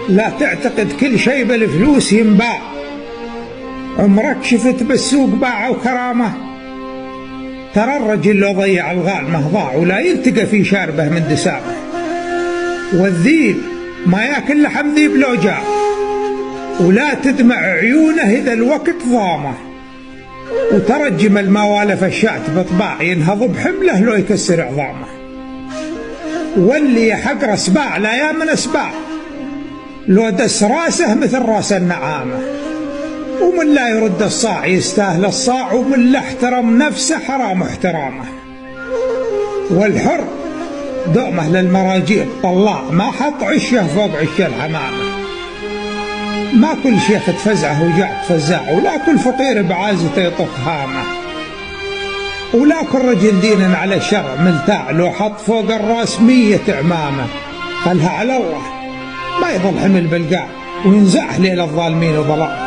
لا تعتقد كل شيء بالفلوس ينباع. عمرك شفت بالسوق باع وكرامة؟ ترى الرجل لو ضيع الغالمة ضاع ولا يلتقى في شاربه من دسامه. والذيب ما ياكل لحم ذيب لو جاع، ولا تدمع عيونه إذا الوقت ضامه. وترى الجمل ما والف الشاة بطباع ينهض بحمله لو يكسر عظامه. واللي يحقر سباع لا يامن اسباع، لو دس راسه مثل راس النعامة. ومن لا يرد الصاع يستاهل الصاع، ومن لا احترم نفسه حرام احترامه. والحر دؤمه للمراجيل طلاع، ما حط عشه فوق عش الحمامة. ما كل شيخ تفزعه وجاع تفزع، ولا كل فقير بعازته يطخ هامه. ولا كل رجل دينا على الشرع ملتاع، لو حط فوق الراس 100 عمامة. خلها على الله ما يظل حمل بالقاع، وينزعه ليل الظالمين وظلام.